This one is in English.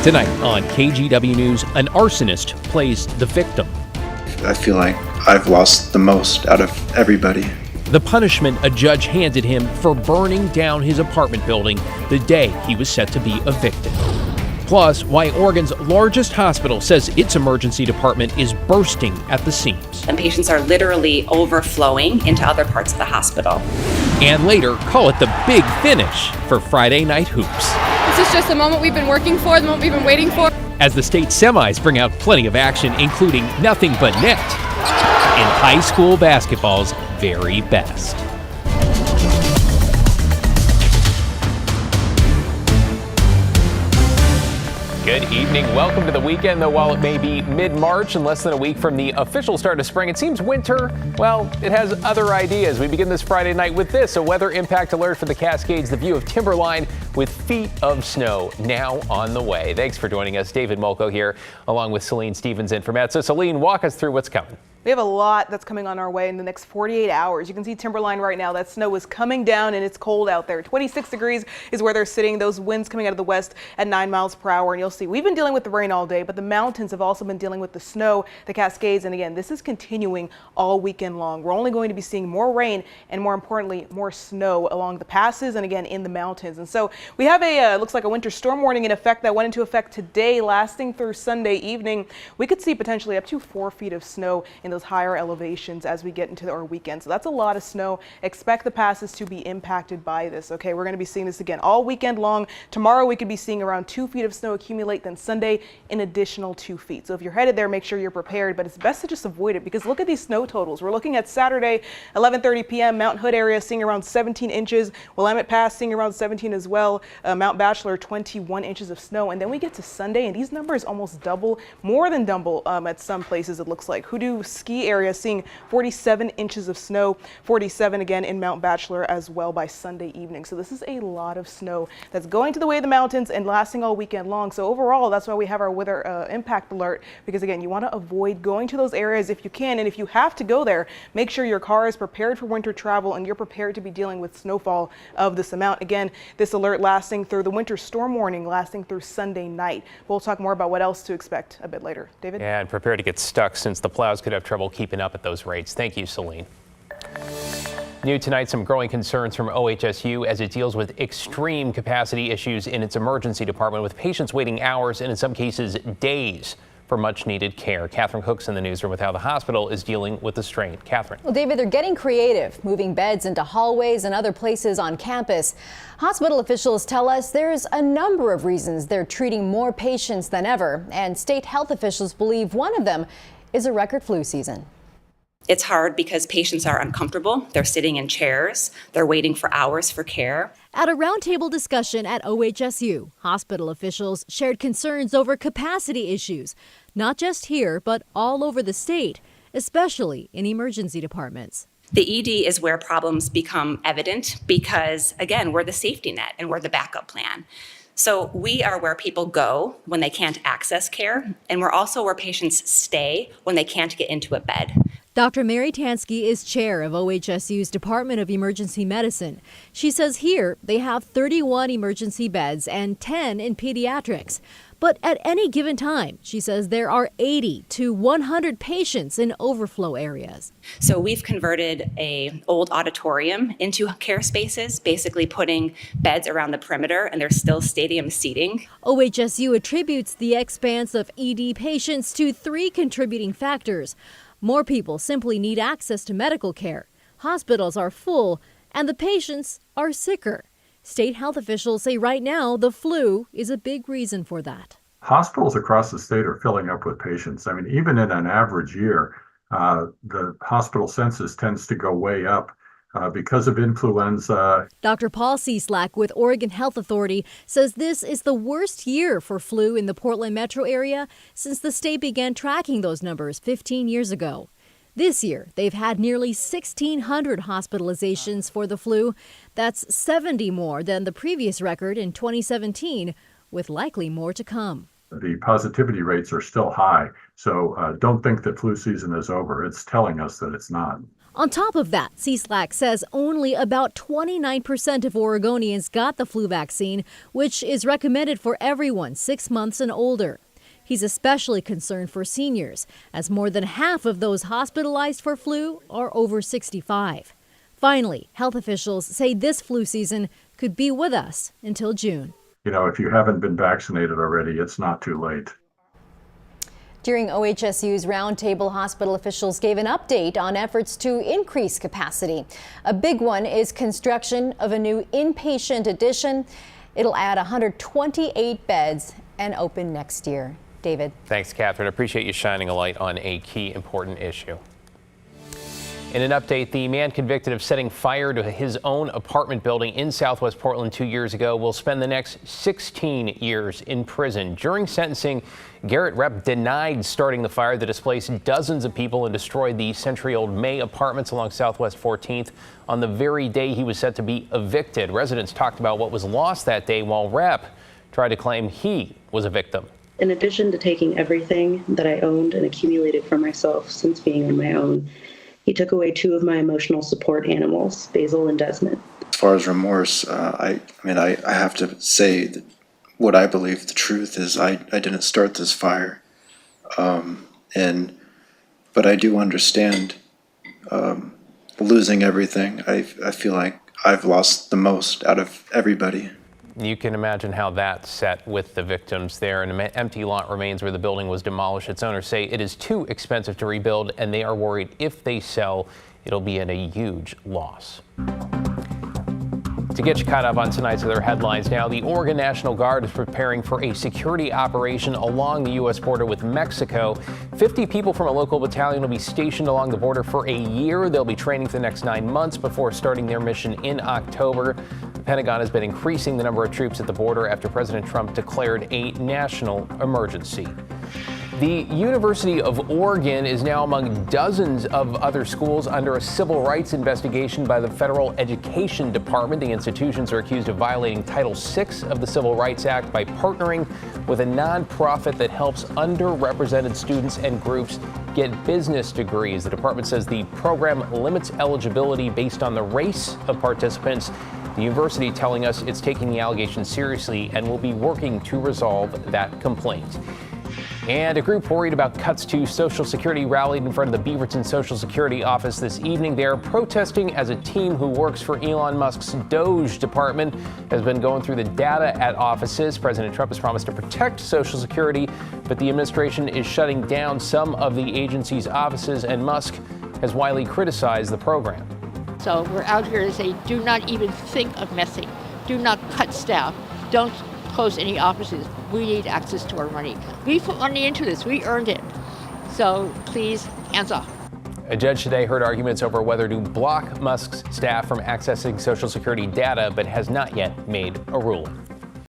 Tonight on KGW News, an arsonist plays the victim. I feel like I've lost the most out of everybody. The punishment a judge handed him for burning down his apartment building the day he was set to be evicted. Plus, why Oregon's largest hospital says its emergency department is bursting at the seams. And patients are literally overflowing into other parts of the hospital. And later, call it the big finish for Friday Night Hoops. This is just the moment we've been working for, the moment we've been waiting for. As the state semis bring out plenty of action, including nothing but net in high school basketball's very best. Good evening. Welcome to the weekend, though while it may be mid-March and less than a week from the official start of spring, it seems winter, well, it has other ideas. We begin this Friday night with this, a weather impact alert for the Cascades, the view of Timberline with feet of snow now on the way. Thanks for joining us. David Molko here, along with Celine Stevens in for Matt. So Celine, walk us through what's coming. We have a lot that's coming on our way in the next 48 hours. You can see Timberline right now. That snow is coming down and it's cold out there. 26 degrees is where they're sitting. Those winds coming out of the west at 9 miles per hour. And you'll see we've been dealing with the rain all day, but the mountains have also been dealing with the snow, the Cascades. And again, this is continuing all weekend long. We're only going to be seeing more rain and more importantly, more snow along the passes and again in the mountains. And so we have a looks like a winter storm warning in effect that went into effect today, lasting through Sunday evening. We could see potentially up to 4 feet of snow in those higher elevations as we get into our weekend. So that's a lot of snow. Expect the passes to be impacted by this. Okay, we're going to be seeing this again all weekend long. Tomorrow we could be seeing around 2 feet of snow accumulate, then Sunday an additional 2 feet. So if you're headed there, make sure you're prepared, but it's best to just avoid it because look at these snow totals. We're looking at Saturday, 11:30 p.m. Mount Hood area seeing around 17 inches. Willamette Pass seeing around 17 as well. Mount Bachelor 21 inches of snow. And then we get to Sunday and these numbers almost double, more than double at some places it looks like. Hoodoo ski area seeing 47 inches of snow, 47 again in Mount Bachelor as well by Sunday evening. So this is a lot of snow that's going to the way of the mountains and lasting all weekend long. So overall, that's why we have our weather impact alert, because again, you want to avoid going to those areas if you can. And if you have to go there, make sure your car is prepared for winter travel and you're prepared to be dealing with snowfall of this amount. Again, this alert lasting through the winter storm warning lasting through Sunday night. We'll talk more about what else to expect a bit later. David? Yeah, and prepare to get stuck since the plows could have trouble keeping up at those rates. Thank you, Celine. New tonight, some growing concerns from OHSU as it deals with extreme capacity issues in its emergency department, with patients waiting hours and in some cases days for much needed care. Catherine Cook's in the newsroom with how the hospital is dealing with the strain. Catherine. Well, David, they're getting creative, moving beds into hallways and other places on campus. Hospital officials tell us there's a number of reasons they're treating more patients than ever, and state health officials believe one of them is a record flu season. It's hard because patients are uncomfortable. They're sitting in chairs. They're waiting for hours for care. At a roundtable discussion at OHSU, hospital officials shared concerns over capacity issues, not just here, but all over the state, especially in emergency departments. The ED is where problems become evident because, again, we're the safety net and we're the backup plan. So we are where people go when they can't access care, and we're also where patients stay when they can't get into a bed. Dr. Mary Tansky is chair of OHSU's Department of Emergency Medicine. She says here they have 31 emergency beds and 10 in pediatrics. But at any given time, she says there are 80 to 100 patients in overflow areas. So we've converted an old auditorium into care spaces, basically putting beds around the perimeter, and there's still stadium seating. OHSU attributes the expanse of ED patients to 3 contributing factors. More people simply need access to medical care. Hospitals are full, and the patients are sicker. State health officials say right now the flu is a big reason for that. Hospitals across the state are filling up with patients. I mean, even in an average year, the hospital census tends to go way up because of influenza. Dr. Paul Cieslak with Oregon Health Authority says this is the worst year for flu in the Portland metro area since the state began tracking those numbers 15 years ago. This year, they've had nearly 1,600 hospitalizations for the flu. That's 70 more than the previous record in 2017, with likely more to come. The positivity rates are still high, so don't think that flu season is over. It's telling us that it's not. On top of that, CSLAC says only about 29% of Oregonians got the flu vaccine, which is recommended for everyone 6 months and older. He's especially concerned for seniors, as more than half of those hospitalized for flu are over 65. Finally, health officials say this flu season could be with us until June. If you haven't been vaccinated already, it's not too late. During OHSU's roundtable, hospital officials gave an update on efforts to increase capacity. A big one is construction of a new inpatient addition. It'll add 128 beds and open next year. David. Thanks, Catherine. Appreciate you shining a light on a key important issue. In an update, the man convicted of setting fire to his own apartment building in Southwest Portland 2 years ago will spend the next 16 years in prison. During sentencing, Garrett Rep denied starting the fire that displaced dozens of people and destroyed the century-old May apartments along Southwest 14th on the very day he was set to be evicted. Residents talked about what was lost that day, while Rep tried to claim he was a victim. In addition to taking everything that I owned and accumulated for myself since being on my own, he took away 2 of my emotional support animals, Basil and Desmond. As far as remorse, I have to say that what I believe the truth is I didn't start this fire. But I do understand losing everything. I feel like I've lost the most out of everybody. You can imagine how that set with the victims there. An empty lot remains where the building was demolished. Its owners say it is too expensive to rebuild, and they are worried if they sell, it'll be at a huge loss. To get you caught up on tonight's other headlines now, the Oregon National Guard is preparing for a security operation along the U.S. border with Mexico. 50 people from a local battalion will be stationed along the border for a year. They'll be training for the next 9 months before starting their mission in October. The Pentagon has been increasing the number of troops at the border after President Trump declared a national emergency. The University of Oregon is now among dozens of other schools under a civil rights investigation by the Federal Education Department. The institutions are accused of violating Title VI of the Civil Rights Act by partnering with a nonprofit that helps underrepresented students and groups get business degrees. The department says the program limits eligibility based on the race of participants. The university telling us it's taking the allegations seriously and will be working to resolve that complaint. And a group worried about cuts to Social Security rallied in front of the Beaverton Social Security office this evening. They're protesting as a team who works for Elon Musk's Doge department has been going through the data at offices. President Trump has promised to protect Social Security, but the administration is shutting down some of the agency's offices, and Musk has widely criticized the program. So we're out here to say, do not even think of messing. Do not cut staff. Don't close any offices. We need access to our money. We put money into this. We earned it. So please, hands off. A judge today heard arguments over whether to block Musk's staff from accessing Social Security data, but has not yet made a ruling.